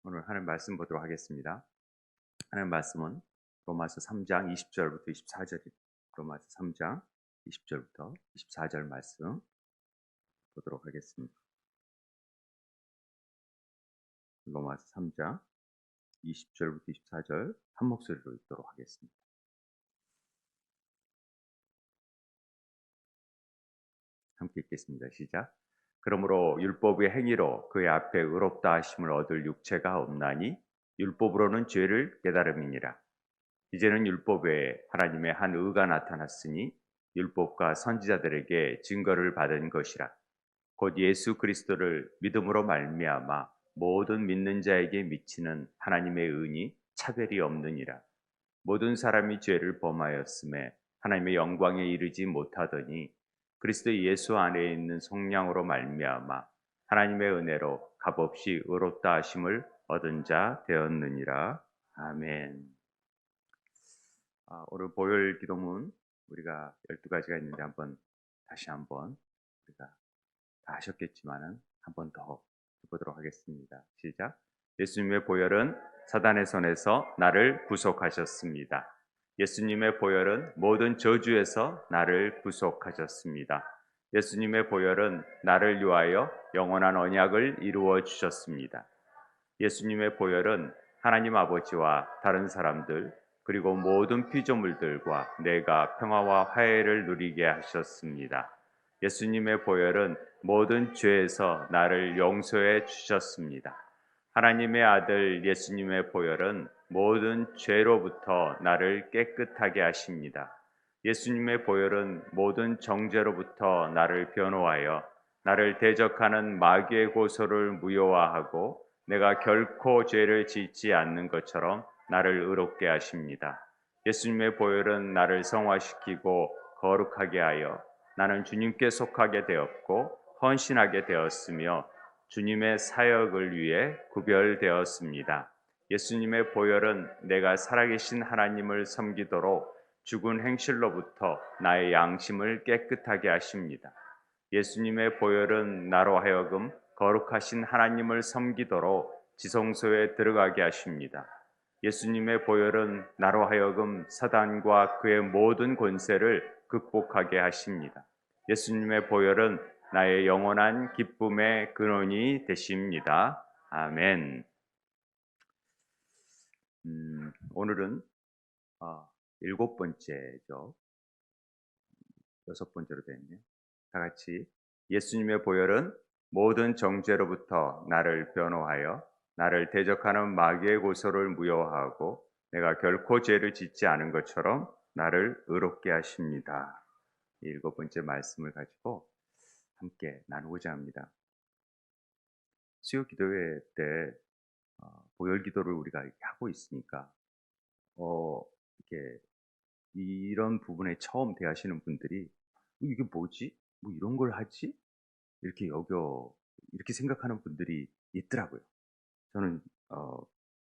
오늘 하는 말씀 보도록 하겠습니다. 하는 말씀은 로마서 3장 20절부터 24절입니다. 로마서 3장 20절부터 24절 말씀 보도록 하겠습니다. 로마서 3장 20절부터 24절 한 목소리로 읽도록 하겠습니다. 함께 읽겠습니다. 시작. 그러므로 율법의 행위로 그의 앞에 의롭다 하심을 얻을 육체가 없나니 율법으로는 죄를 깨달음이니라. 이제는 율법 외에 하나님의 한 의가 나타났으니 율법과 선지자들에게 증거를 받은 것이라. 곧 예수 그리스도를 믿음으로 말미암아 모든 믿는 자에게 미치는 하나님의 은이 차별이 없느니라. 모든 사람이 죄를 범하였음에 하나님의 영광에 이르지 못하더니 그리스도 예수 안에 있는 성령으로 말미암아 하나님의 은혜로 값없이 의롭다 하심을 얻은 자 되었느니라. 아멘. 오늘 보혈 기도문 우리가 12가지가 있는데 다시 한번 우리가 다 하셨겠지만은 한 번 더 해보도록 하겠습니다. 시작. 예수님의 보혈은 사단의 손에서 나를 구속하셨습니다. 예수님의 보혈은 모든 저주에서 나를 구속하셨습니다. 예수님의 보혈은 나를 위하여 영원한 언약을 이루어 주셨습니다. 예수님의 보혈은 하나님 아버지와 다른 사람들 그리고 모든 피조물들과 내가 평화와 화해를 누리게 하셨습니다. 예수님의 보혈은 모든 죄에서 나를 용서해 주셨습니다. 하나님의 아들 예수님의 보혈은 모든 죄로부터 나를 깨끗하게 하십니다. 예수님의 보혈은 모든 정죄로부터 나를 변호하여 나를 대적하는 마귀의 고소를 무효화하고 내가 결코 죄를 짓지 않는 것처럼 나를 의롭게 하십니다. 예수님의 보혈은 나를 성화시키고 거룩하게 하여 나는 주님께 속하게 되었고 헌신하게 되었으며 주님의 사역을 위해 구별되었습니다. 예수님의 보혈은 내가 살아계신 하나님을 섬기도록 죽은 행실로부터 나의 양심을 깨끗하게 하십니다. 예수님의 보혈은 나로 하여금 거룩하신 하나님을 섬기도록 지성소에 들어가게 하십니다. 예수님의 보혈은 나로 하여금 사단과 그의 모든 권세를 극복하게 하십니다. 예수님의 보혈은 나의 영원한 기쁨의 근원이 되십니다. 아멘. 오늘은 7번째죠. 6번째로 되네요. 다 같이 예수님의 보혈은 모든 정죄로부터 나를 변호하여 나를 대적하는 마귀의 고소를 무효하고 내가 결코 죄를 짓지 않은 것처럼 나를 의롭게 하십니다. 이 7번째 말씀을 가지고 함께 나누고자 합니다. 수요 기도회 때 보혈 기도를 우리가 하고 있으니까 이렇게 이런 부분에 처음 대하시는 분들이 이게 뭐지? 뭐 이런 걸 하지? 이렇게 생각하는 분들이 있더라고요. 저는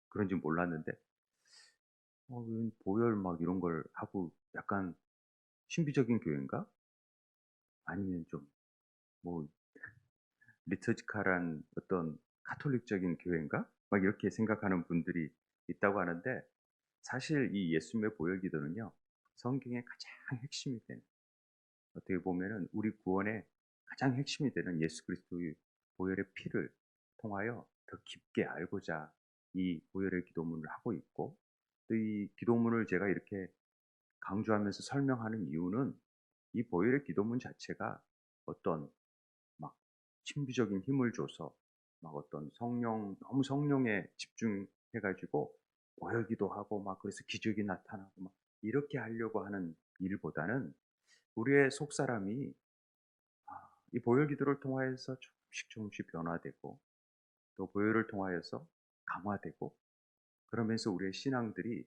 그런지 몰랐는데 보혈 막 이런 걸 하고 약간 신비적인 교회인가? 아니면 좀 뭐 리터지컬한 어떤 가톨릭적인 교회인가? 막 이렇게 생각하는 분들이 있다고 하는데 사실 이 예수님의 보혈 기도는요. 성경의 가장 핵심이 되는 어떻게 보면은 우리 구원의 가장 핵심이 되는 예수 그리스도의 보혈의 피를 통하여 더 깊게 알고자 이 보혈의 기도문을 하고 있고 또 이 기도문을 제가 이렇게 강조하면서 설명하는 이유는 이 보혈의 기도문 자체가 어떤 막 신비적인 힘을 줘서 막 어떤 너무 성령에 집중해 가지고 보혈 기도하고 막 그래서 기적이 나타나고 막 이렇게 하려고 하는 일보다는 우리의 속사람이 이 보혈 기도를 통하여서 조금씩 변화되고 또 보혈을 통하여서 강화되고 그러면서 우리의 신앙들이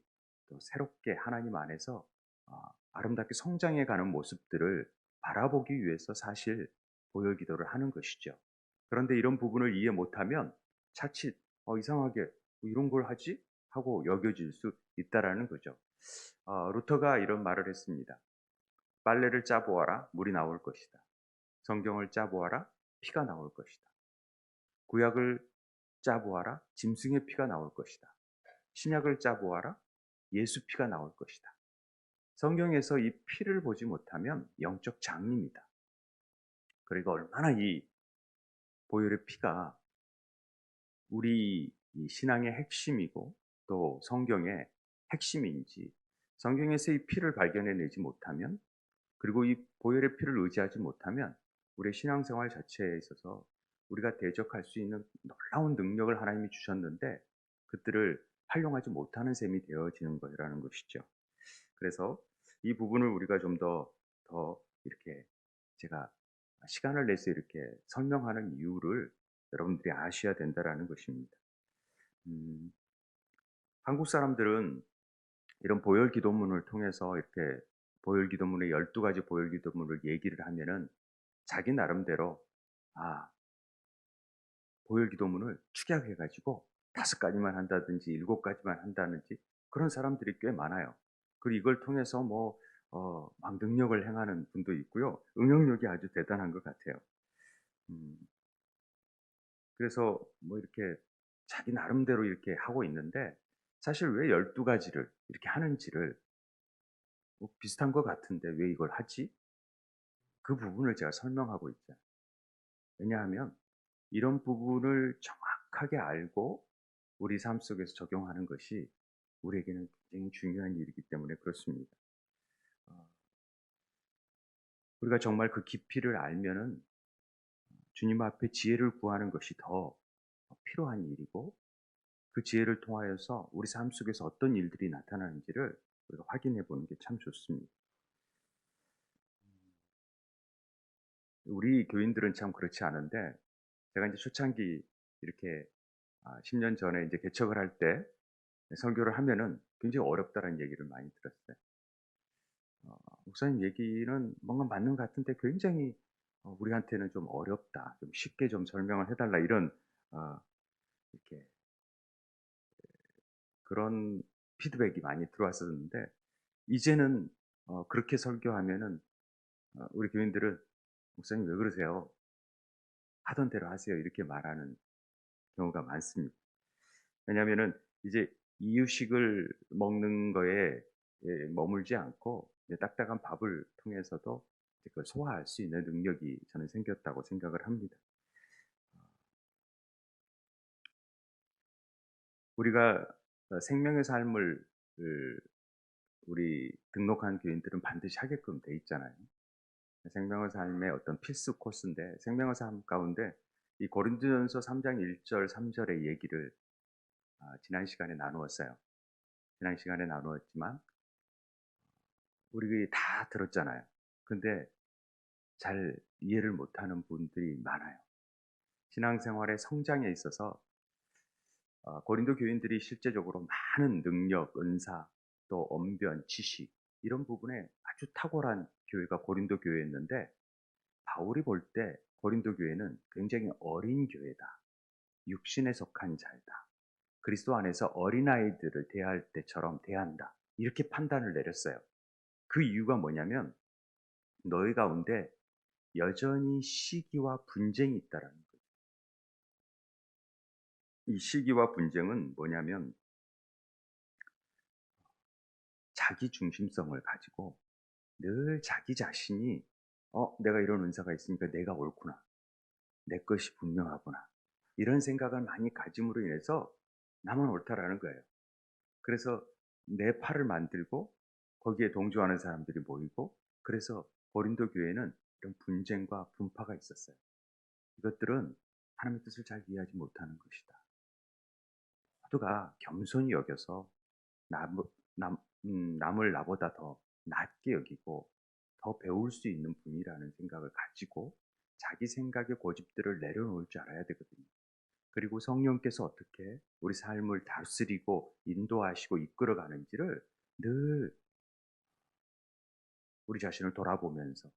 또 새롭게 하나님 안에서 아름답게 성장해 가는 모습들을 바라보기 위해서 사실 보혈 기도를 하는 것이죠. 그런데 이런 부분을 이해 못하면 자칫 이상하게 이런 걸 하지? 하고 여겨질 수 있다라는 거죠. 루터가 이런 말을 했습니다. 빨래를 짜보아라, 물이 나올 것이다. 성경을 짜보아라, 피가 나올 것이다. 구약을 짜보아라. 짐승의 피가 나올 것이다. 신약을 짜보아라. 예수 피가 나올 것이다. 성경에서 이 피를 보지 못하면 영적 장님이다. 그리고 얼마나 이 보혈의 피가 우리 이 신앙의 핵심이고 또 성경의 핵심인지, 성경에서 이 피를 발견해내지 못하면, 그리고 이 보혈의 피를 의지하지 못하면 우리의 신앙생활 자체에 있어서 우리가 대적할 수 있는 놀라운 능력을 하나님이 주셨는데 그들을 활용하지 못하는 셈이 되어지는 거라는 것이죠. 그래서 이 부분을 우리가 좀 더 이렇게 제가 시간을 내서 이렇게 설명하는 이유를 여러분들이 아셔야 된다라는 것입니다. 음, 한국 사람들은 이런 보혈 기도문을 통해서 이렇게 보혈 기도문의 12가지 보혈 기도문을 얘기를 하면은 자기 나름대로 아, 보혈 기도문을 축약해 가지고 5가지만 한다든지 7가지만 한다든지 그런 사람들이 꽤 많아요. 그리고 이걸 통해서 막 능력을 행하는 분도 있고요. 응용력이 아주 대단한 것 같아요. 음, 그래서 뭐 이렇게 자기 나름대로 이렇게 하고 있는데 사실 왜 12가지를 이렇게 하는지를 뭐 비슷한 것 같은데 왜 이걸 하지? 그 부분을 제가 설명하고 있잖아요. 왜냐하면 이런 부분을 정확하게 알고 우리 삶 속에서 적용하는 것이 우리에게는 굉장히 중요한 일이기 때문에 그렇습니다. 어, 우리가 정말 그 깊이를 알면은 주님 앞에 지혜를 구하는 것이 더 필요한 일이고, 그 지혜를 통하여서 우리 삶 속에서 어떤 일들이 나타나는지를 우리가 확인해 보는 게 참 좋습니다. 우리 교인들은 참 그렇지 않은데, 제가 이제 초창기 이렇게 10년 전에 이제 개척을 할 때 설교를 하면은 굉장히 어렵다는 얘기를 많이 들었어요. 목사님 얘기는 뭔가 맞는 것 같은데 굉장히 우리한테는 좀 어렵다. 좀 쉽게 좀 설명을 해달라. 이런 어, 이렇게 그런 피드백이 많이 들어왔었는데 이제는 그렇게 설교하면은 우리 교인들은 목사님 왜 그러세요? 하던 대로 하세요. 이렇게 말하는 경우가 많습니다. 왜냐하면은 이제 이유식을 먹는 거에 머물지 않고 이제 딱딱한 밥을 통해서도 이제 그걸 소화할 수 있는 능력이 저는 생겼다고 생각을 합니다. 우리가 생명의 삶을 우리 등록한 교인들은 반드시 하게끔 돼 있잖아요. 생명의 삶의 어떤 필수 코스인데 생명의 삶 가운데 이 고린도전서 3장 1절 3절의 얘기를 지난 시간에 나누었어요. 지난 시간에 나누었지만 우리 다 들었잖아요. 근데 잘 이해를 못하는 분들이 많아요. 신앙생활의 성장에 있어서 고린도 교인들이 실제적으로 많은 능력, 은사, 또 언변, 지식 이런 부분에 아주 탁월한 교회가 고린도 교회였는데 바울이 볼 때 고린도 교회는 굉장히 어린 교회다. 육신에 속한 자이다. 그리스도 안에서 어린아이들을 대할 때처럼 대한다. 이렇게 판단을 내렸어요. 그 이유가 뭐냐면 너희 가운데 여전히 시기와 분쟁이 있다라는 거예요. 이 시기와 분쟁은 뭐냐면 자기 중심성을 가지고 늘 자기 자신이 내가 이런 은사가 있으니까 내가 옳구나. 내 것이 분명하구나. 이런 생각을 많이 가짐으로 인해서 나만 옳다라는 거예요. 그래서 내 팔을 만들고 거기에 동조하는 사람들이 모이고 그래서 고린도 교회는 이런 분쟁과 분파가 있었어요. 이것들은 하나님의 뜻을 잘 이해하지 못하는 것이다. 모두가 겸손히 여겨서 남, 남을 나보다 더 낮게 여기고 더 배울 수 있는 분이라는 생각을 가지고 자기 생각의 고집들을 내려놓을 줄 알아야 되거든요. 그리고 성령께서 어떻게 우리 삶을 다스리고 인도하시고 이끌어가는지를 늘 우리 자신을 돌아보면서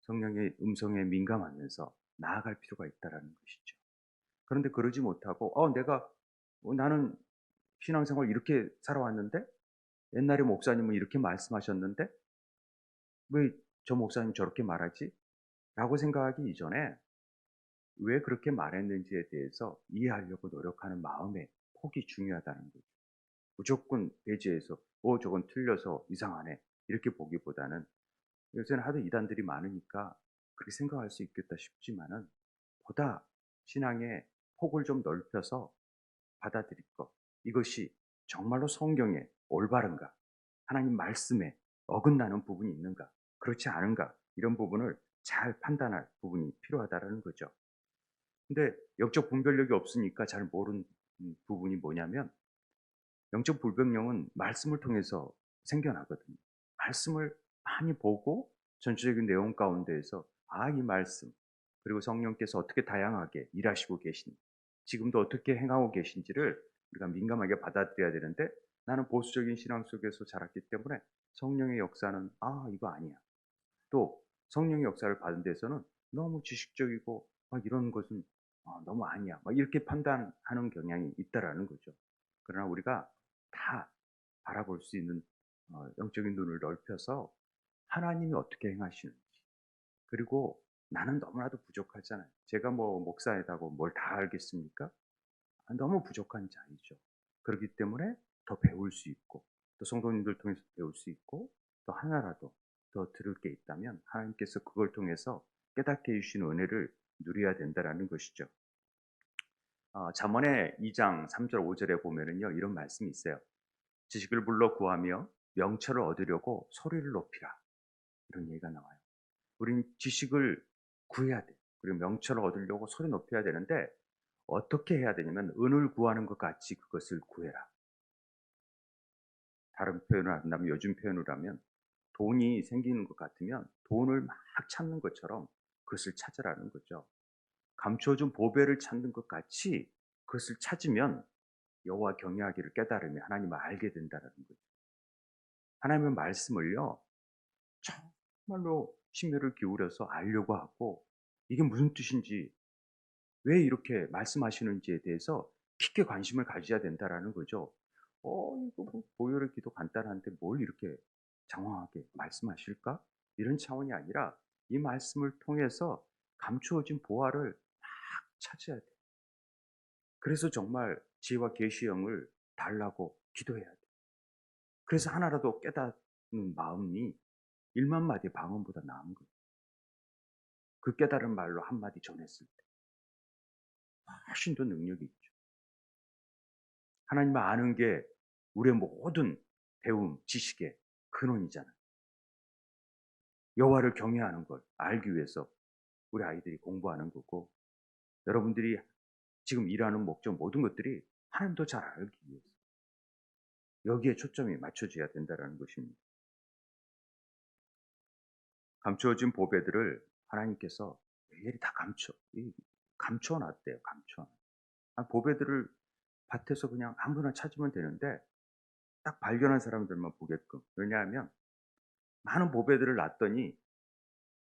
성령의 음성에 민감하면서 나아갈 필요가 있다는 것이죠. 그런데 그러지 못하고 나는 신앙생활 이렇게 살아왔는데 옛날에 목사님은 이렇게 말씀하셨는데 왜 저 목사님 저렇게 말하지? 라고 생각하기 이전에 왜 그렇게 말했는지에 대해서 이해하려고 노력하는 마음의 폭이 중요하다는 거죠. 무조건 배제해서 저건 틀려서 이상하네.' 이렇게 보기보다는 요새는 하도 이단들이 많으니까 그렇게 생각할 수 있겠다 싶지만은 보다 신앙의 폭을 좀 넓혀서 받아들일 것. 이것이 정말로 성경에 올바른가? 하나님 말씀에 어긋나는 부분이 있는가? 그렇지 않은가? 이런 부분을 잘 판단할 부분이 필요하다라는 거죠. 근데 영적 분별력이 없으니까 잘 모르는 부분이 뭐냐면 영적 불변령은 말씀을 통해서 생겨나거든요. 말씀을 많이 보고 전체적인 내용 가운데에서 이 말씀 그리고 성령께서 어떻게 다양하게 일하시고 계신 지금도 어떻게 행하고 계신지를 우리가 민감하게 받아들여야 되는데 나는 보수적인 신앙 속에서 자랐기 때문에 성령의 역사는 이거 아니야. 또 성령의 역사를 받은 데서는 너무 지식적이고 이런 것은 너무 아니야. 막 이렇게 판단하는 경향이 있다라는 거죠. 그러나 우리가 다 바라볼 수 있는 영적인 눈을 넓혀서 하나님이 어떻게 행하시는지 그리고 나는 너무나도 부족하잖아요. 제가 뭐 목사이다고 뭘 다 알겠습니까? 너무 부족한 자이죠. 그렇기 때문에 더 배울 수 있고 또 성도님들 통해서 배울 수 있고 또 하나라도 더 들을 게 있다면 하나님께서 그걸 통해서 깨닫게 해주시는 은혜를 누려야 된다라는 것이죠. 잠언의 2장 3절 5절에 보면은요 이런 말씀이 있어요. 지식을 불러 구하며 명철을 얻으려고 소리를 높이라. 이런 얘기가 나와요. 우린 지식을 구해야 돼. 그리고 명철을 얻으려고 소리 높여야 되는데 어떻게 해야 되냐면 은을 구하는 것 같이 그것을 구해라. 다른 표현을 한다면 요즘 표현을 하면 돈이 생기는 것 같으면 돈을 막 찾는 것처럼 그것을 찾으라는 거죠. 감추어준 보배를 찾는 것 같이 그것을 찾으면 여호와 경외하기를 깨달으며 하나님을 알게 된다는 거죠. 하나님의 말씀을요. 정말로 심혈을 기울여서 알려고 하고 이게 무슨 뜻인지 왜 이렇게 말씀하시는지에 대해서 깊게 관심을 가져야 된다라는 거죠. 이거 뭐 보혈의 기도 간단한데 뭘 이렇게 장황하게 말씀하실까? 이런 차원이 아니라 이 말씀을 통해서 감추어진 보화를 막 찾아야 돼. 그래서 정말 지혜와 계시형을 달라고 기도해야 돼. 그래서 하나라도 깨닫는 마음이 1만 마디 방언보다 나은 거예요. 그 깨달은 말로 한마디 전했을 때 훨씬 더 능력이 있죠. 하나님을 아는 게 우리의 모든 배움, 지식의 근원이잖아요. 여호와를 경외하는 걸 알기 위해서 우리 아이들이 공부하는 거고 여러분들이 지금 일하는 목적 모든 것들이 하나님도 잘 알기 위해서 여기에 초점이 맞춰져야 된다는 것입니다. 감추어진 보배들을 하나님께서 일일이 다 감춰놨대요. 보배들을 밭에서 그냥 아무나 찾으면 되는데 딱 발견한 사람들만 보게끔. 왜냐하면 많은 보배들을 놨더니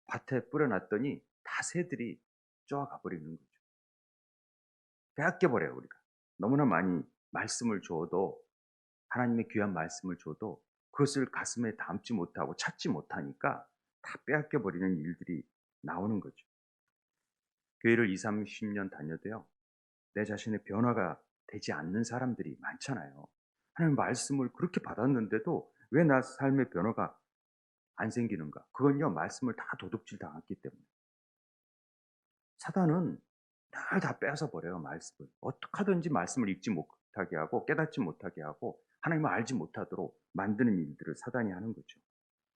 밭에 뿌려놨더니 다 새들이 쪼아가 버리는 거죠. 빼앗겨 버려요 우리가. 너무나 많이 말씀을 줘도 하나님의 귀한 말씀을 줘도 그것을 가슴에 담지 못하고 찾지 못하니까 다 빼앗겨 버리는 일들이 나오는 거죠. 교회를 20-30년 다녀도요. 내 자신의 변화가 되지 않는 사람들이 많잖아요. 하나님 말씀을 그렇게 받았는데도 왜 나 삶의 변화가 안 생기는가? 그건요 말씀을 다 도둑질 당했기 때문에. 사단은 날 다 빼앗아 버려요 말씀을. 어떻게 하든지 말씀을 읽지 못하게 하고 깨닫지 못하게 하고 하나님을 알지 못하도록 만드는 일들을 사단이 하는 거죠.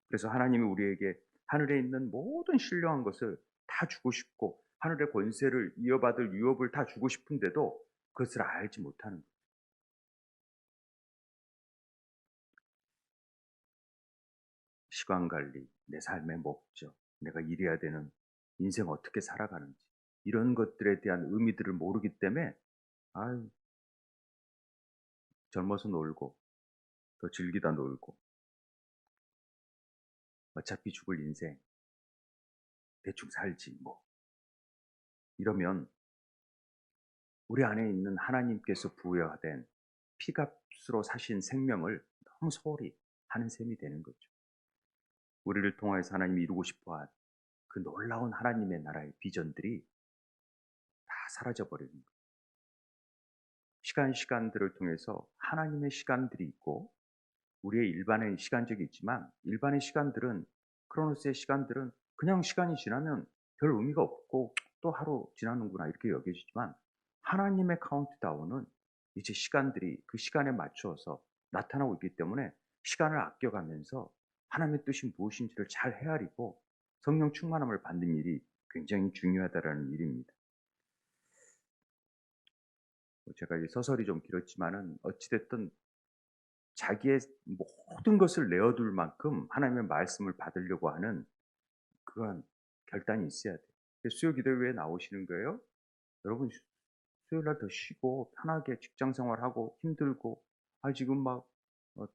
그래서 하나님이 우리에게 하늘에 있는 모든 신령한 것을 다 주고 싶고 하늘의 권세를 이어받을 유업을 다 주고 싶은데도 그것을 알지 못하는 거예요. 시간 관리, 내 삶의 목적, 내가 이래야 되는 인생 어떻게 살아가는지 이런 것들에 대한 의미들을 모르기 때문에 아유 젊어서 놀고 더 즐기다 놀고 어차피 죽을 인생 대충 살지 뭐 이러면 우리 안에 있는 하나님께서 부여된 피값으로 사신 생명을 너무 소홀히 하는 셈이 되는 거죠. 우리를 통하여서 하나님이 이루고 싶어한 그 놀라운 하나님의 나라의 비전들이 사라져 버리는 거예요. 시간들을 통해서 하나님의 시간들이 있고 우리의 일반의 시간적이 있지만 일반의 시간들은 크로노스의 시간들은 그냥 시간이 지나면 별 의미가 없고 '또 하루 지났는구나.' 이렇게 여겨지지만 하나님의 카운트다운은 이제 시간들이 그 시간에 맞추어서 나타나고 있기 때문에 시간을 아껴가면서 하나님의 뜻이 무엇인지를 잘 헤아리고 성령 충만함을 받는 일이 굉장히 중요하다라는 일입니다. 제가 이 서설이 좀 길었지만은 어찌 됐든 자기의 모든 것을 내어둘 만큼 하나님의 말씀을 받으려고 하는 그러한 결단이 있어야 돼요. 수요 기도회 왜 나오시는 거예요? 여러분 수요일 날 더 쉬고 편하게 직장 생활하고 힘들고 지금 막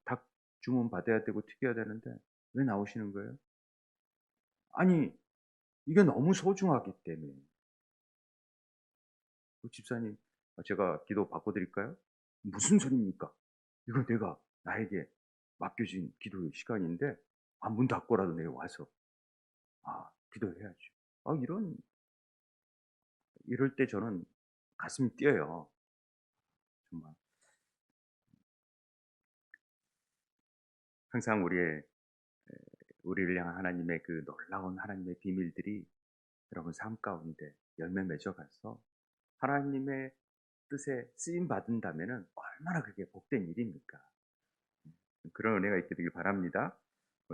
닭 주문 받아야 되고 튀겨야 되는데 왜 나오시는 거예요? 아니 이게 너무 소중하기 때문에. 집사님 제가 기도 바꿔 드릴까요? 무슨 소리입니까? 이건 내가 나에게 맡겨진 기도의 시간인데 문 닫고라도 내려와서 기도해야죠. 이런 이럴 때 저는 가슴이 뛰어요. 정말. 항상 우리를 향한 하나님의 그 놀라운 하나님의 비밀들이 여러분 삶 가운데 열매 맺어 가서 하나님의 뜻에 쓰임 받은다면은 얼마나 그게 복된 일입니까? 그런 은혜가 있게 되길 바랍니다.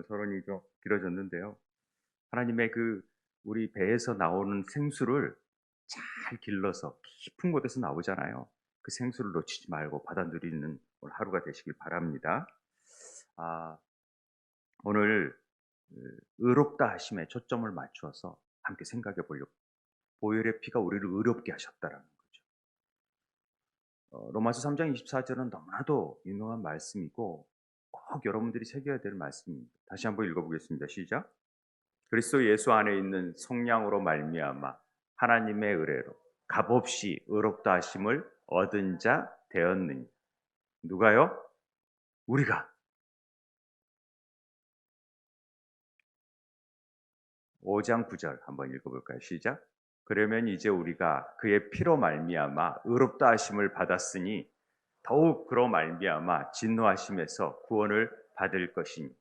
서론이 좀 길어졌는데요. 하나님의 그 우리 배에서 나오는 생수를 잘 길러서 깊은 곳에서 나오잖아요. 그 생수를 놓치지 말고 받아 누리는 오늘 하루가 되시길 바랍니다. 아, 오늘 의롭다 하심에 초점을 맞추어서 함께 생각해 보려고 보혈의 피가 우리를 의롭게 하셨다라는 거죠. 로마서 3장 24절은 너무나도 유명한 말씀이고 꼭 여러분들이 새겨야 될 말씀입니다. 다시 한번 읽어보겠습니다. 시작. 그리스도 예수 안에 있는 성령으로 말미암아 하나님의 의뢰로 값없이 의롭다 하심을 얻은 자 되었느니. 누가요? 우리가. 5장 9절 한번 읽어볼까요? 시작. 그러면 이제 우리가 그의 피로 말미암아 의롭다 하심을 받았으니 더욱 그로 말미암아 진노하심에서 구원을 받을 것이니.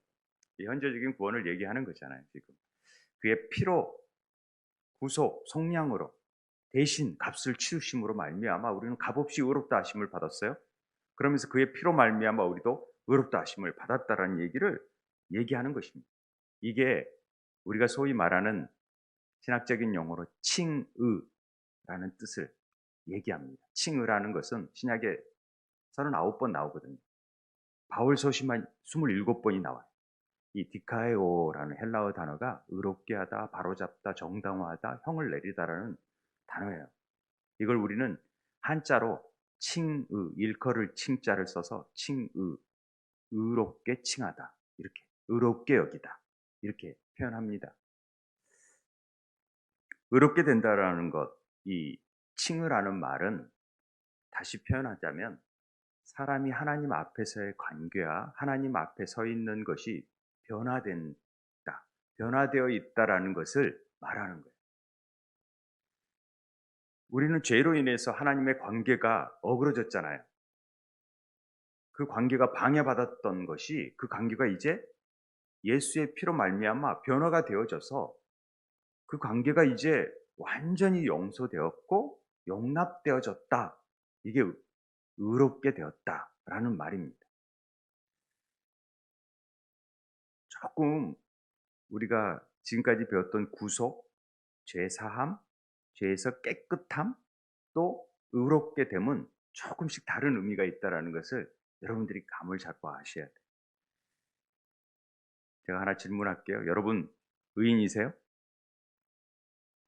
이 현재적인 구원을 얘기하는 거잖아요. 지금 그의 피로 구속 속량으로 대신 값을 치우심으로 말미암아 우리는 값없이 의롭다 하심을 받았어요. 그러면서 그의 피로 말미암아 우리도 의롭다 하심을 받았다라는 얘기를 얘기하는 것입니다. 이게 우리가 소위 말하는 신학적인 용어로 칭의라는 뜻을 얘기합니다. 칭의라는 것은 신약에 39번 나오거든요. 바울 서신만 27번이 나와요. 이 디카에오라는 헬라어 단어가 의롭게 하다, 바로잡다, 정당화하다, 형을 내리다라는 단어예요. 이걸 우리는 한자로 칭의, 일컬을 칭자를 써서 칭의, 의롭게 칭하다, 이렇게 의롭게 여기다 이렇게 표현합니다. 의롭게 된다라는 것, 이 칭의라는 말은 다시 표현하자면 사람이 하나님 앞에서의 관계와 하나님 앞에 서 있는 것이 변화된다, 변화되어 있다라는 것을 말하는 거예요. 우리는 죄로 인해서 하나님의 관계가 어그러졌잖아요. 그 관계가 방해받았던 것이 그 관계가 이제 예수의 피로 말미암아 변화가 되어져서 그 관계가 이제 완전히 용서되었고 용납되어졌다. 이게 의롭게 되었다라는 말입니다. 조금 우리가 지금까지 배웠던 구속, 죄 사함, 죄에서 깨끗함, 또 의롭게 됨은 조금씩 다른 의미가 있다라는 것을 여러분들이 감을 잡고 아셔야 돼요. 제가 하나 질문할게요. 여러분 의인이세요?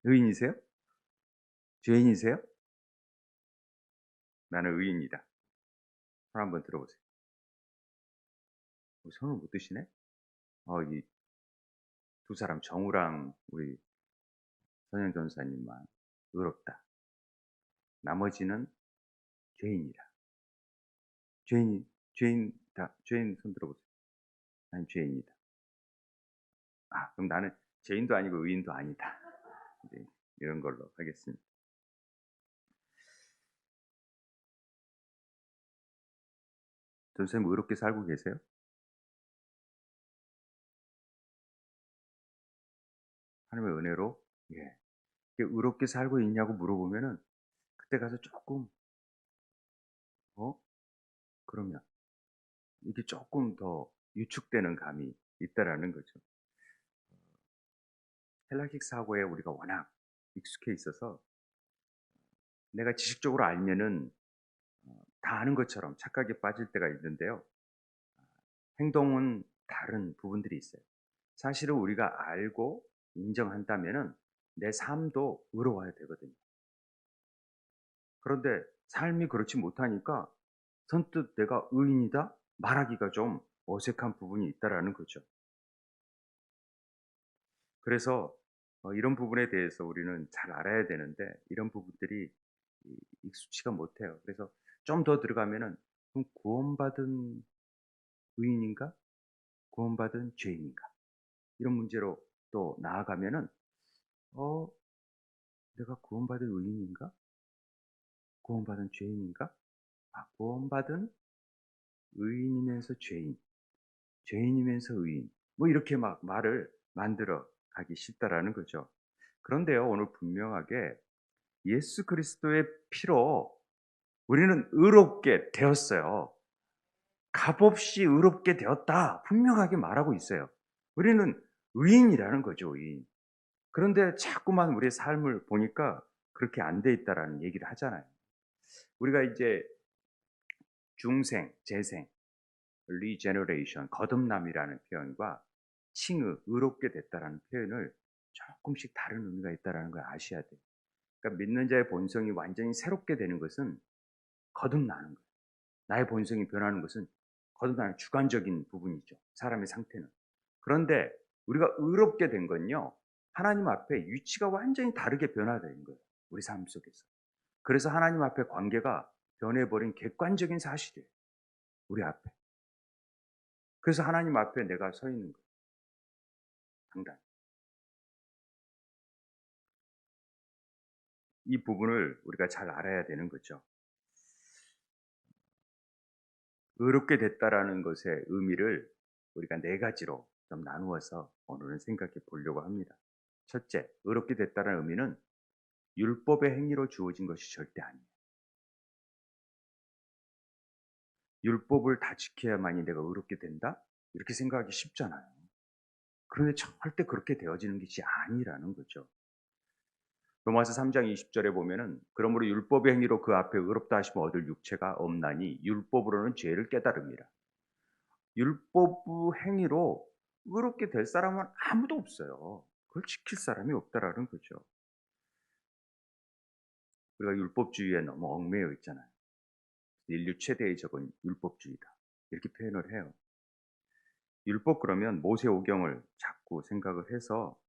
의인이세요? 죄인이세요? 나는 의인이다. 손 한번 들어보세요. 손을 못 드시네? 이 두 사람 정우랑 우리 선영 전사님만 의롭다. 나머지는 죄인이라. 죄인 손 들어보세요. 난 죄인이다. 그럼 나는 죄인도 아니고 의인도 아니다. 이제 이런 걸로 하겠습니다. 선생님 의롭게 살고 계세요? 하나님의 은혜로? 예. 이게 의롭게 살고 있냐고 물어보면은 그때 가서 조금 어? 그러면 이게 조금 더 위축되는 감이 있다라는 거죠. 헬라식 사고에 우리가 워낙 익숙해 있어서 내가 지식적으로 알면은 다 아는 것처럼 착각에 빠질 때가 있는데요. 행동은 다른 부분들이 있어요. 사실은 우리가 알고 인정한다면은 내 삶도 의로워야 되거든요. 그런데 삶이 그렇지 못하니까 선뜻 내가 의인이다 말하기가 좀 어색한 부분이 있다라는 거죠. 그래서 이런 부분에 대해서 우리는 잘 알아야 되는데 이런 부분들이 익숙치가 못해요. 그래서 좀 더 들어가면은 그럼 구원받은 의인인가? 구원받은 죄인인가? 이런 문제로 또 나아가면은 어, 내가 구원받은 의인인가? 구원받은 죄인인가? 아, 구원받은 의인이면서 죄인, 죄인이면서 의인. 뭐 이렇게 막 말을 만들어 가기 쉽다라는 거죠. 그런데요, 오늘 분명하게 예수 그리스도의 피로 우리는 의롭게 되었어요. 값없이 의롭게 되었다. 분명하게 말하고 있어요. 우리는 의인이라는 거죠, 의인. 그런데 자꾸만 우리의 삶을 보니까 그렇게 안 돼 있다라는 얘기를 하잖아요. 우리가 이제 중생, 재생, regeneration, 거듭남이라는 표현과 칭의, 의롭게 됐다라는 표현을 조금씩 다른 의미가 있다라는 걸 아셔야 돼요. 그러니까 믿는 자의 본성이 완전히 새롭게 되는 것은 거듭나는 거예요. 나의 본성이 변하는 것은 거듭나는 주관적인 부분이죠. 사람의 상태는. 그런데 우리가 의롭게 된 건요. 하나님 앞에 위치가 완전히 다르게 변화된 거예요. 우리 삶 속에서. 그래서 하나님 앞에 관계가 변해버린 객관적인 사실이에요. 우리 앞에. 그래서 하나님 앞에 내가 서 있는 거예요. 당당. 이 부분을 우리가 잘 알아야 되는 거죠. 의롭게 됐다라는 것의 의미를 우리가 네 가지로 좀 나누어서 오늘은 생각해 보려고 합니다. 첫째, 의롭게 됐다는 의미는 율법의 행위로 주어진 것이 절대 아니에요. 율법을 다 지켜야만이 내가 의롭게 된다? 이렇게 생각하기 쉽잖아요. 그런데 절대 그렇게 되어지는 것이 아니라는 거죠. 로마서 3장 20절에 보면은 그러므로 율법의 행위로 그 앞에 의롭다 하시면 얻을 육체가 없나니 율법으로는 죄를 깨달음이라. 율법 행위로 의롭게 될 사람은 아무도 없어요. 그걸 지킬 사람이 없다라는 거죠. 우리가 율법주의에 너무 얽매여 있잖아요. 인류 최대의 적은 율법주의다. 이렇게 표현을 해요. 율법 그러면 모세오경을 자꾸 생각을 해서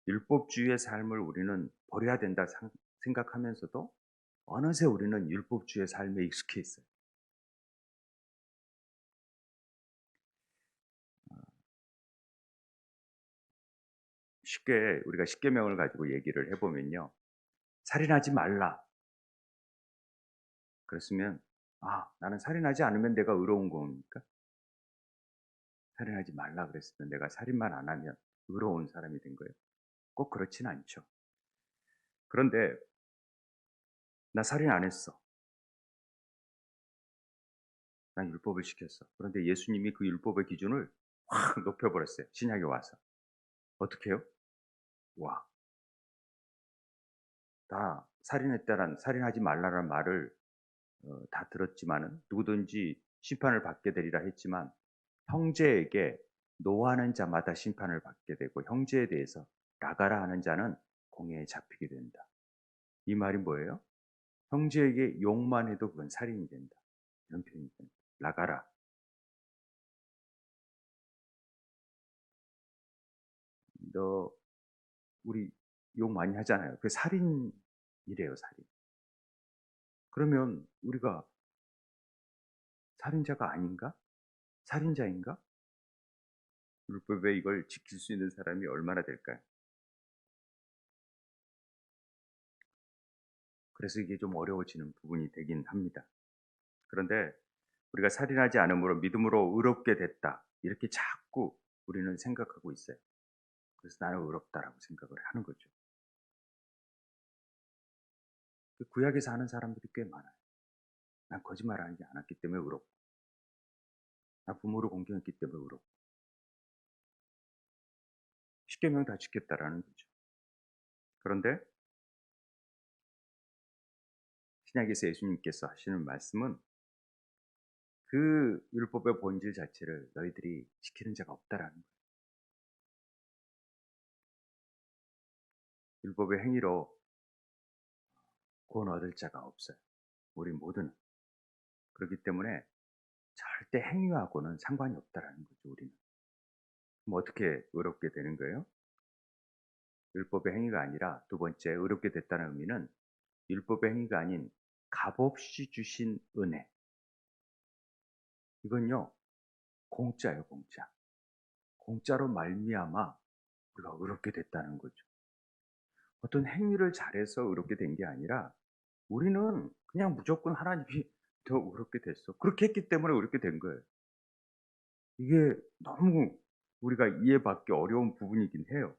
율법주의의 삶을 우리는 버려야 된다 생각하면서도 어느새 우리는 율법주의의 삶에 익숙해 있어요. 쉽게 우리가 십계명을 가지고 얘기를 해보면요. 살인하지 말라. 그랬으면 아, 나는 살인하지 않으면 내가 의로운 겁니까? 살인하지 말라 그랬으면 내가 살인만 안 하면 의로운 사람이 된 거예요. 꼭 그렇진 않죠. 그런데 나 살인 안 했어. 난 율법을 지켰어. 그런데 예수님이 그 율법의 기준을 확 높여버렸어요. 신약에 와서. 어떻게 해요? 와, 다 살인했다란, 살인하지 말라는 말을 다 들었지만은 누구든지 심판을 받게 되리라 했지만 형제에게 노하는 자마다 심판을 받게 되고 형제에 대해서 나가라 하는 자는 공회에 잡히게 된다. 이 말이 뭐예요? 형제에게 욕만 해도 그건 살인이 된다. 이런 표현이 됩니다. 나가라. 너 우리 욕 많이 하잖아요. 그 살인이래요, 살인. 그러면 우리가 살인자가 아닌가? 살인자인가? 율법에 이걸 지킬 수 있는 사람이 얼마나 될까요? 그래서 이게 좀 어려워지는 부분이 되긴 합니다. 그런데 우리가 살인하지 않음으로 믿음으로 의롭게 됐다. 이렇게 자꾸 우리는 생각하고 있어요. 그래서 나는 의롭다라고 생각을 하는 거죠. 그 구약에서 하는 사람들이 꽤 많아요. 난 거짓말하지 않았기 때문에 의롭고, 난 부모를 공경했기 때문에 의롭고, 십계명 다 지켰다라는 거죠. 그런데 신약에서 예수님께서 하시는 말씀은 그 율법의 본질 자체를 너희들이 지키는 자가 없다라는 거예요. 율법의 행위로 구원 얻을 자가 없어요. 우리 모두는. 그렇기 때문에 절대 행위하고는 상관이 없다라는 거죠, 우리는. 그럼 어떻게 의롭게 되는 거예요? 율법의 행위가 아니라 두 번째 의롭게 됐다는 의미는 율법의 행위가 아닌 값없이 주신 은혜. 이건요, 공짜예요, 공짜. 공짜로 말미암아 우리가 의롭게 됐다는 거죠. 어떤 행위를 잘해서 의롭게 된 게 아니라 우리는 그냥 무조건 하나님이 더 의롭게 됐어. 그렇게 했기 때문에 의롭게 된 거예요. 이게 너무 우리가 이해받기 어려운 부분이긴 해요.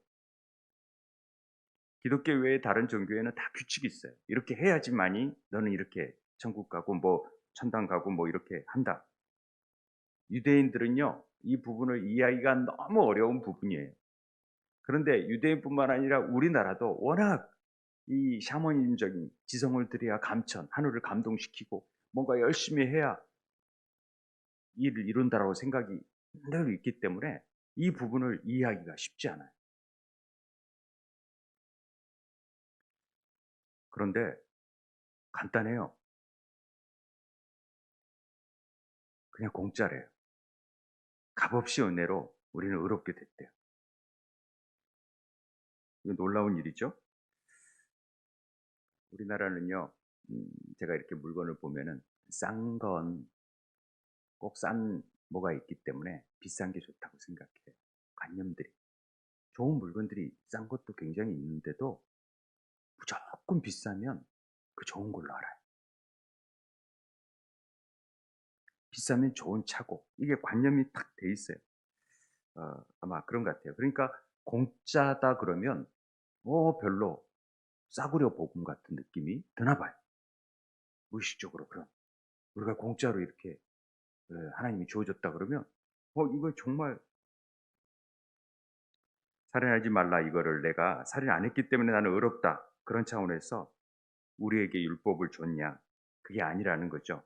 기독교 외에 다른 종교에는 다 규칙이 있어요. 이렇게 해야지만이 너는 이렇게 천국 가고 뭐 천당 가고 뭐 이렇게 한다. 유대인들은요, 이 부분을 이해하기가 너무 어려운 부분이에요. 그런데 유대인뿐만 아니라 우리나라도 워낙 이 샤머니즘적인 지성을 들여야 감천, 하늘을 감동시키고 뭔가 열심히 해야 일을 이룬다라고 생각이 늘 있기 때문에 이 부분을 이해하기가 쉽지 않아요. 그런데 간단해요. 그냥 공짜래요. 값없이 은혜로 우리는 의롭게 됐대요. 이거 놀라운 일이죠. 우리나라는요, 제가 이렇게 물건을 보면은 싼 건 꼭 싼 뭐가 있기 때문에 비싼 게 좋다고 생각해요. 관념들이. 좋은 물건들이 싼 것도 굉장히 있는데도 무조건 비싸면 그 좋은 걸로 알아요. 비싸면 좋은 차고 이게 관념이 딱 돼 있어요. 아마 그런 것 같아요. 그러니까 공짜다 그러면 별로 싸구려 복음 같은 느낌이 드나 봐요. 무의식적으로 그런. 우리가 공짜로 이렇게 하나님이 주어졌다 그러면 이거 정말 살인하지 말라 이거를 내가 살인 안 했기 때문에 나는 의롭다. 그런 차원에서 우리에게 율법을 줬냐? 그게 아니라는 거죠.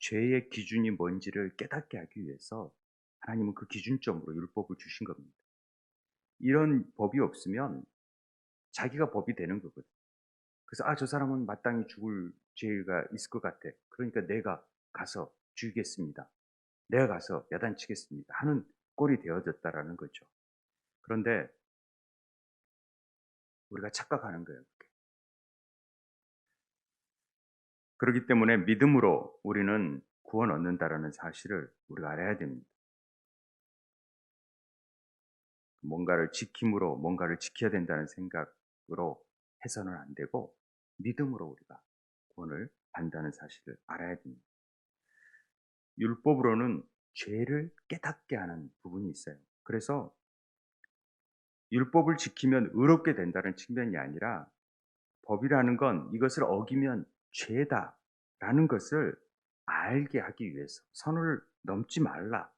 죄의 기준이 뭔지를 깨닫게 하기 위해서 하나님은 그 기준점으로 율법을 주신 겁니다. 이런 법이 없으면 자기가 법이 되는 거거든요. 그래서 저 사람은 마땅히 죽을 죄가 있을 것 같아. 그러니까 내가 가서 죽이겠습니다. 내가 가서 야단치겠습니다. 하는 꼴이 되어졌다라는 거죠. 그런데 우리가 착각하는 거예요. 그렇기 때문에 믿음으로 우리는 구원 얻는다라는 사실을 우리가 알아야 됩니다. 뭔가를 지킴으로 뭔가를 지켜야 된다는 생각으로 해서는 안 되고 믿음으로 우리가 구원을 받는다는 사실을 알아야 됩니다. 율법으로는 죄를 깨닫게 하는 부분이 있어요. 그래서 율법을 지키면 의롭게 된다는 측면이 아니라 법이라는 건 이것을 어기면 죄다라는 것을 알게 하기 위해서 선을 넘지 말라.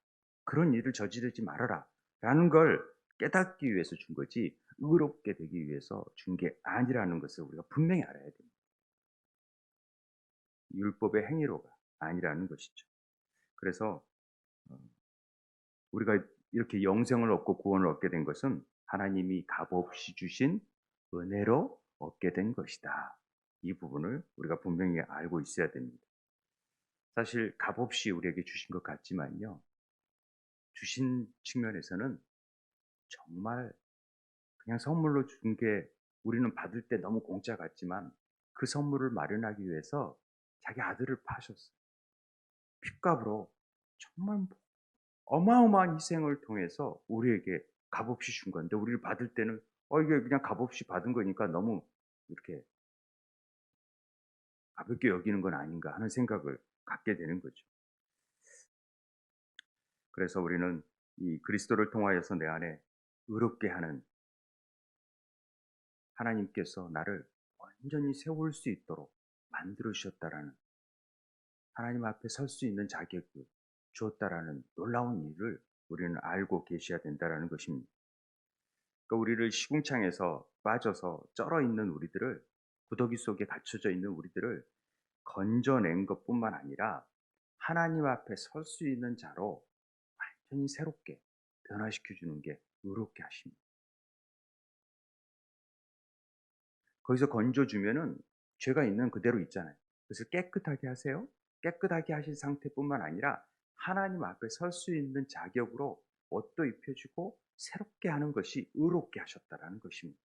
그런 일을 저지르지 말아라. 라는 걸 깨닫기 위해서 준 거지 의롭게 되기 위해서 준 게 아니라는 것을 우리가 분명히 알아야 됩니다. 율법의 행위로가 아니라는 것이죠. 그래서 어, 우리가 이렇게 영생을 얻고 구원을 얻게 된 것은 하나님이 값없이 주신 은혜로 얻게 된 것이다. 이 부분을 우리가 분명히 알고 있어야 됩니다. 사실 값없이 우리에게 주신 것 같지만요. 주신 측면에서는 정말 그냥 선물로 준 게 우리는 받을 때 너무 공짜 같지만 그 선물을 마련하기 위해서 자기 아들을 파셨어요. 핏값으로 정말 어마어마한 희생을 통해서 우리에게 값없이 준 건데 우리를 받을 때는 이게 그냥 값없이 받은 거니까 너무 이렇게 가볍게 여기는 건 아닌가 하는 생각을 갖게 되는 거죠. 그래서 우리는 이 그리스도를 통하여서 내 안에 의롭게 하는 하나님께서 나를 완전히 세울 수 있도록 만들어 주셨다라는, 하나님 앞에 설 수 있는 자격을 주었다라는 놀라운 일을 우리는 알고 계셔야 된다라는 것입니다. 그러니까 우리를 시궁창에서 빠져서 쩔어 있는 우리들을, 구더기 속에 갇혀져 있는 우리들을 건져낸 것뿐만 아니라 하나님 앞에 설 수 있는 자로 완전히 새롭게 변화시켜 주는 게 의롭게 하십니다. 거기서 건져주면은 죄가 있는 그대로 있잖아요. 그래서 깨끗하게 하세요. 깨끗하게 하신 상태뿐만 아니라 하나님 앞에 설 수 있는 자격으로 옷도 입혀주고 새롭게 하는 것이 의롭게 하셨다라는 것입니다.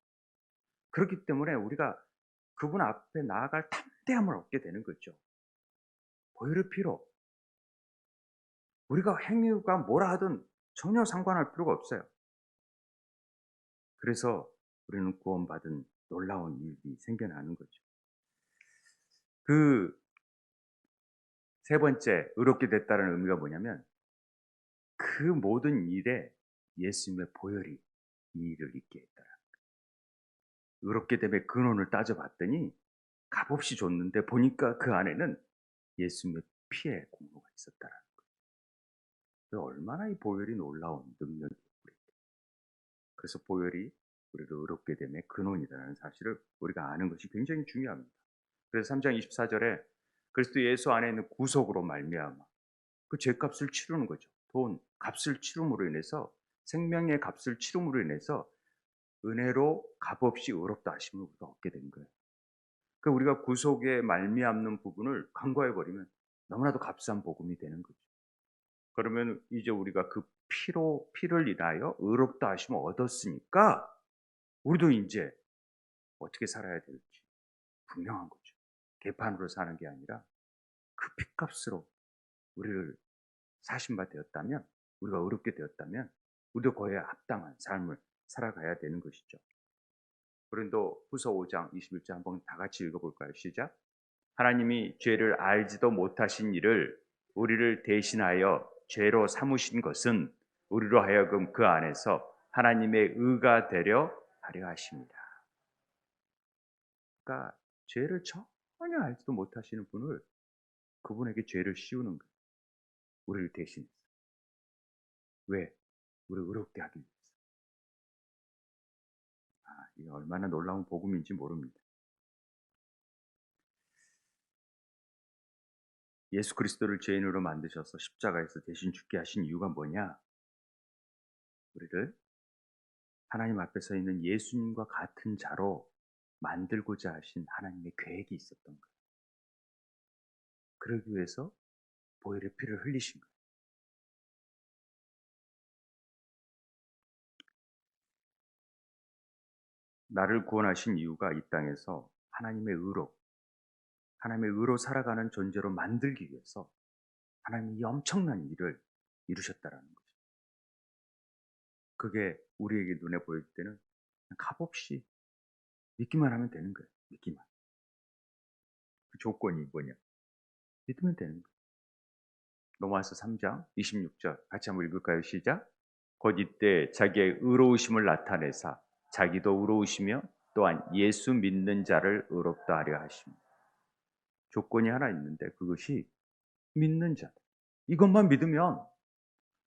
그렇기 때문에 우리가 그분 앞에 나아갈 담대함을 얻게 되는 거죠. 보혈의 피로 우리가 행위가 뭐라 하든 전혀 상관할 필요가 없어요. 그래서 우리는 구원받은 놀라운 일이 생겨나는 거죠. 그 세 번째 의롭게 됐다는 의미가 뭐냐면, 그 모든 일에 예수님의 보혈이 이 일을 있게 했더라. 의롭게 됨의 근원을 따져봤더니 값없이 줬는데 보니까 그 안에는 예수님의 피의 공로가 있었다라는 거예요. 얼마나 이 보혈이 놀라운 능력이 우리. 그래서 보혈이 우리를 의롭게 됨의 근원이라는 사실을 우리가 아는 것이 굉장히 중요합니다. 그래서 3장 24절에 그리스도 예수 안에 있는 구속으로 말미암아 그 죄값을 치르는 거죠. 돈 값을 치름으로 인해서, 생명의 값을 치름으로 인해서 은혜로 값없이 의롭다 하심을 우리가 얻게 된 거예요. 그러니까 우리가 구속에 말미암는 부분을 간과해 버리면 너무나도 값싼 복음이 되는 거죠. 그러면 이제 우리가 그 피를 인하여 의롭다 하심을 얻었으니까 우리도 이제 어떻게 살아야 될지 분명한 거죠. 개판으로 사는 게 아니라 그 피값으로 우리를 사신바 되었다면, 우리가 의롭게 되었다면 우리도 그에 합당한 삶을 살아가야 되는 것이죠. 고린도 후서 5장 21절 한번 다 같이 읽어볼까요? 시작. 하나님이 죄를 알지도 못하신 이를 우리를 대신하여 죄로 삼으신 것은 우리로 하여금 그 안에서 하나님의 의가 되려 하려 하십니다. 그러니까 죄를 전혀 알지도 못하시는 분을, 그분에게 죄를 씌우는 거예요. 우리를 대신해서. 왜? 우리를 의롭게 하기 위해서. 이게 얼마나 놀라운 복음인지 모릅니다. 예수 그리스도를 죄인으로 만드셔서 십자가에서 대신 죽게 하신 이유가 뭐냐? 우리를 하나님 앞에 서 있는 예수님과 같은 자로 만들고자 하신 하나님의 계획이 있었던 거예요. 그러기 위해서 보혈의 피를 흘리신 거예요. 나를 구원하신 이유가 이 땅에서 하나님의 의로 살아가는 존재로 만들기 위해서 하나님이 이 엄청난 일을 이루셨다라는 거죠. 그게 우리에게 눈에 보일 때는 값없이 믿기만 하면 되는 거예요. 믿기만. 그 조건이 뭐냐? 믿으면 되는 거예요. 로마서 3장 26절 같이 한번 읽을까요? 시작. 곧 이때 자기의 의로우심을 나타내사 자기도 의로우시며 또한 예수 믿는 자를 의롭다 하려 하십니다. 조건이 하나 있는데 그것이 믿는 자. 이것만 믿으면,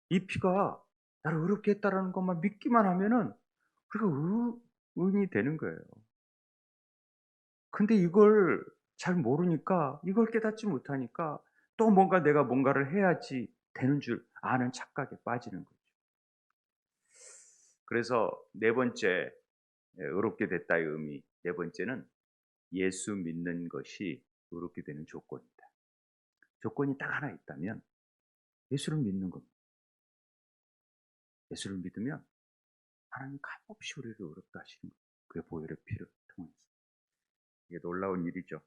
이 피가 나를 의롭게 했다라는 것만 믿기만 하면은 우리가 의인이 되는 거예요. 근데 이걸 잘 모르니까, 이걸 깨닫지 못하니까 또 내가 뭔가를 해야지 되는 줄 아는 착각에 빠지는 거죠. 그래서 네 번째, 의롭게 됐다의 의미, 네 번째는 예수 믿는 것이 의롭게 되는 조건이다. 조건이 딱 하나 있다면 예수를 믿는 겁니다. 예수를 믿으면 하나님 값없이 우리를 의롭다 하시는 거예요. 그의 보혈의 피를 통해서. 이게 놀라운 일이죠.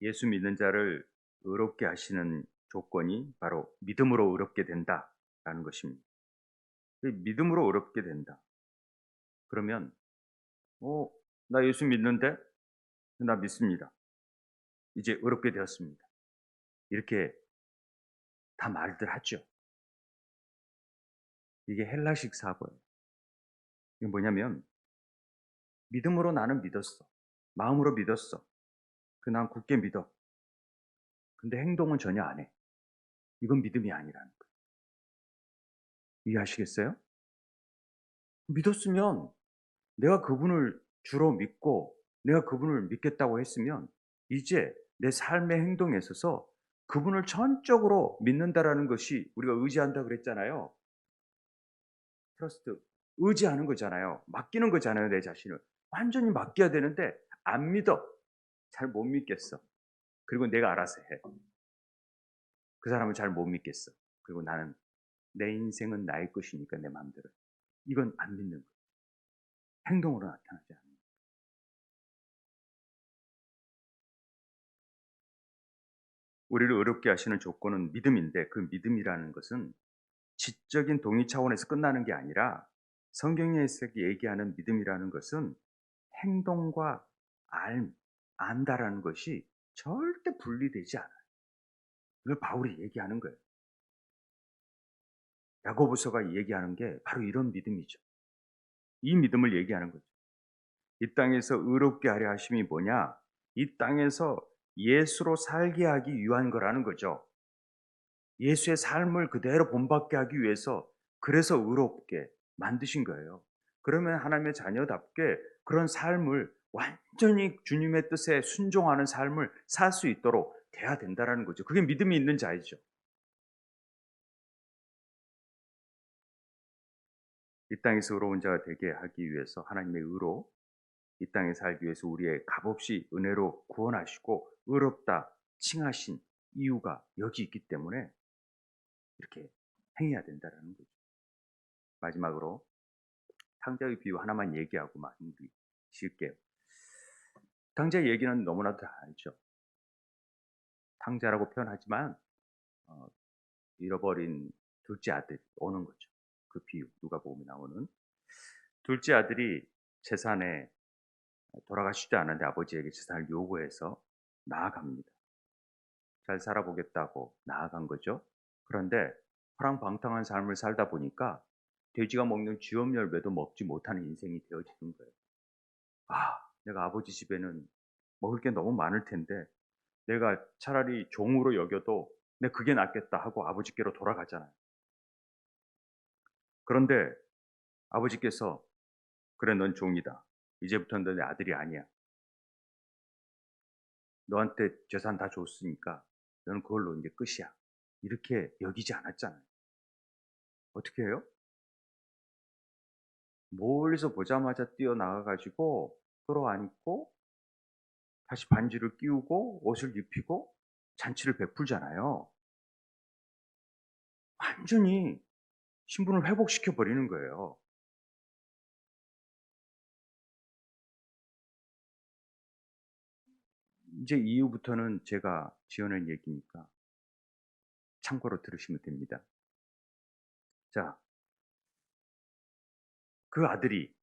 예수 믿는 자를 의롭게 하시는 조건이 바로 믿음으로 의롭게 된다라는 것입니다. 믿음으로 의롭게 된다. 그러면 나 예수 믿는데? 나 믿습니다. 이제 의롭게 되었습니다. 이렇게 다 말들 하죠. 이게 헬라식 사고예요. 이게 뭐냐면 믿음으로 나는 믿었어. 마음으로 믿었어. 난 굳게 믿어. 근데 행동은 전혀 안 해. 이건 믿음이 아니라는 거예요. 이해하시겠어요? 믿었으면 내가 그분을 주로 믿고 내가 그분을 믿겠다고 했으면 이제 내 삶의 행동에 있어서 그분을 전적으로 믿는다라는 것이 우리가 의지한다 그랬잖아요. 트러스트. 의지하는 거잖아요. 맡기는 거잖아요, 내 자신을. 완전히 맡겨야 되는데 안 믿어. 잘 못 믿겠어. 그리고 내가 알아서 해. 그 사람은 잘 못 믿겠어. 그리고 나는 내 인생은 나의 것이니까 내 마음대로. 이건 안 믿는 거예요. 행동으로 나타나지 않는 거예요. 우리를 어렵게 하시는 조건은 믿음인데 그 믿음이라는 것은 지적인 동의 차원에서 끝나는 게 아니라 성경에서 얘기하는 믿음이라는 것은 행동과 안다라는 것이 절대 분리되지 않아요. 이걸 바울이 얘기하는 거예요. 야고보서가 얘기하는 게 바로 이런 믿음이죠. 이 믿음을 얘기하는 거죠. 이 땅에서 의롭게 하려 하심이 뭐냐? 이 땅에서 예수로 살게 하기 위한 거라는 거죠. 예수의 삶을 그대로 본받게 하기 위해서 그래서 의롭게 만드신 거예요. 그러면 하나님의 자녀답게 그런 삶을 완전히 주님의 뜻에 순종하는 삶을 살 수 있도록 돼야 된다라는 거죠. 그게 믿음이 있는 자이죠. 이 땅에서 의로운 자가 되게 하기 위해서 하나님의 의로 이 땅에 살기 위해서 우리의 값없이 은혜로 구원하시고 의롭다 칭하신 이유가 여기 있기 때문에 이렇게 행해야 된다라는 거죠. 마지막으로 탕자의 비유 하나만 얘기하고 마무리 쉴게요. 탕자 얘기는 너무나도 다 알죠. 탕자라고 표현하지만 어, 잃어버린 둘째 아들이 오는 거죠. 그 비유 누가복음에 나오는 둘째 아들이 재산에 돌아가시지 않았는데 아버지에게 재산을 요구해서 나아갑니다. 잘 살아보겠다고 나아간 거죠. 그런데 허랑방탕한 삶을 살다 보니까 돼지가 먹는 쥐업 열매도 먹지 못하는 인생이 되어지는 거예요. 아, 내가 아버지 집에는 먹을 게 너무 많을 텐데 내가 차라리 종으로 여겨도 내 그게 낫겠다 하고 아버지께로 돌아가잖아요. 그런데 아버지께서 그래 넌 종이다. 이제부터는 너네 아들이 아니야. 너한테 재산 다 줬으니까 너는 그걸로 이제 끝이야. 이렇게 여기지 않았잖아요. 어떻게 해요? 멀리서 보자마자 뛰어나가가지고 끌어안고 다시 반지를 끼우고 옷을 입히고 잔치를 베풀잖아요. 완전히 신분을 회복시켜 버리는 거예요. 이제 이후부터는 제가 지어낸 얘기니까 참고로 들으시면 됩니다. 자, 그 아들이,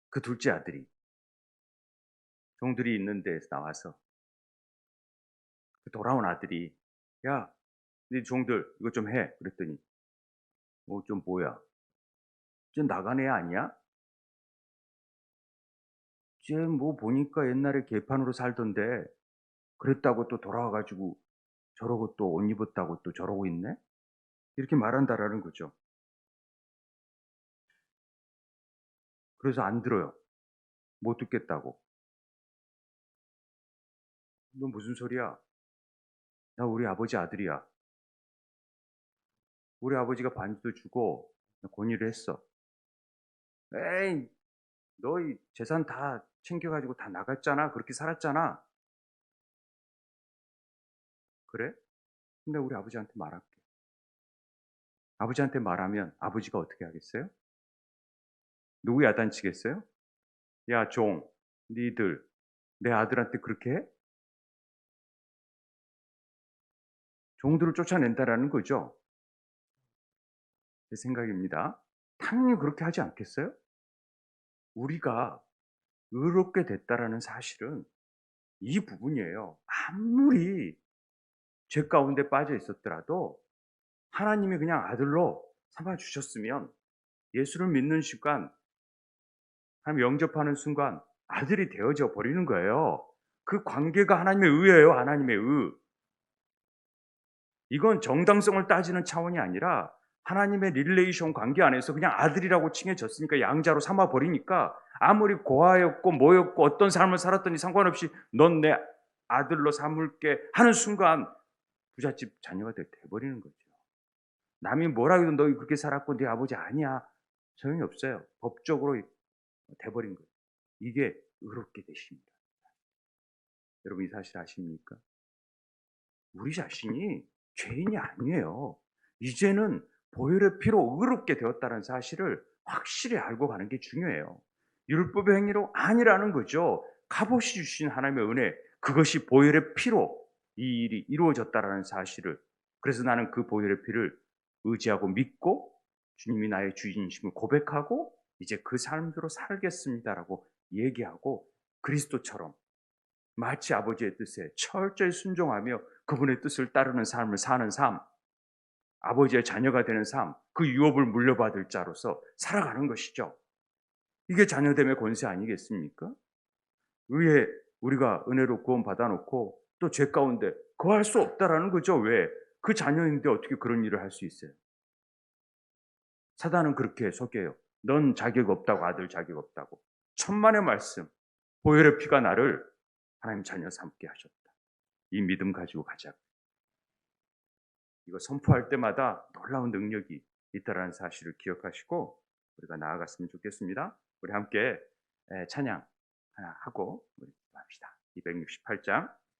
그 둘째 아들이 종들이 있는 데에서 나와서 그 돌아온 아들이 야, 네 종들 이거 좀 해. 그랬더니 좀 뭐야? 쟤 나간 애 아니야? 쟤 뭐 보니까 옛날에 개판으로 살던데 그랬다고 또 돌아와 가지고 저러고 또 옷 입었다고 또 저러고 있네? 이렇게 말한다라는 거죠. 그래서 안 들어요. 못 듣겠다고. "너 무슨 소리야? 나 우리 아버지 아들이야. 우리 아버지가 반지도 주고 나 권유를 했어." "에이, 너 이 재산 다 챙겨 가지고 다 나갔잖아. 그렇게 살았잖아." "그래? 근데 우리 아버지한테 말할게." 아버지한테 말하면 아버지가 어떻게 하겠어요? 누구 야단치겠어요? "야 종, 니들 내 아들한테 그렇게 해?" 종들을 쫓아낸다라는 거죠. 제 생각입니다. 당연히 그렇게 하지 않겠어요? 우리가 의롭게 됐다라는 사실은 이 부분이에요. 아무리 죄 가운데 빠져 있었더라도 하나님이 그냥 아들로 삼아 주셨으면 예수를 믿는 순간, 하나님 영접하는 순간 아들이 되어져 버리는 거예요. 그 관계가 하나님의 의예요. 하나님의 의. 이건 정당성을 따지는 차원이 아니라 하나님의 릴레이션 관계 안에서 그냥 아들이라고 칭해졌으니까 양자로 삼아 버리니까 아무리 고아였고 뭐였고 어떤 삶을 살았더니 상관없이 넌 내 아들로 삼을게 하는 순간 부잣집 자녀가 돼 버리는 거죠. 남이 뭐라 해도 너 그렇게 살았고 네 아버지 아니야. 소용이 없어요. 법적으로 돼 버린 거예요. 이게 의롭게 되십니다. 여러분 이 사실 아십니까? 우리 자신이 죄인이 아니에요. 이제는 보혈의 피로 의롭게 되었다는 사실을 확실히 알고 가는 게 중요해요. 율법의 행위로 아니라는 거죠. 값없이 주신 하나님의 은혜, 그것이 보혈의 피로 이 일이 이루어졌다라는 사실을, 그래서 나는 그 보혈의 피를 의지하고 믿고 주님이 나의 주인이심을 고백하고 이제 그 삶대로 살겠습니다라고 얘기하고 그리스도처럼 마치 아버지의 뜻에 철저히 순종하며 그분의 뜻을 따르는 삶을 사는 삶, 아버지의 자녀가 되는 삶, 그 유업을 물려받을 자로서 살아가는 것이죠. 이게 자녀됨의 권세 아니겠습니까? 왜 우리가 은혜로 구원 받아놓고 또 죄 가운데 거할 수 없다라는 거죠. 왜? 그 자녀인데 어떻게 그런 일을 할 수 있어요? 사단은 그렇게 속여요. 넌 자격 없다고, 아들 자격 없다고. 천만의 말씀, 보혈의 피가 나를 하나님 자녀 삼게 하셨다. 이 믿음 가지고 가자. 이거 선포할 때마다 놀라운 능력이 있다라는 사실을 기억하시고 우리가 나아갔으면 좋겠습니다. 우리 함께 찬양 하나 하고 우리 합시다. 268장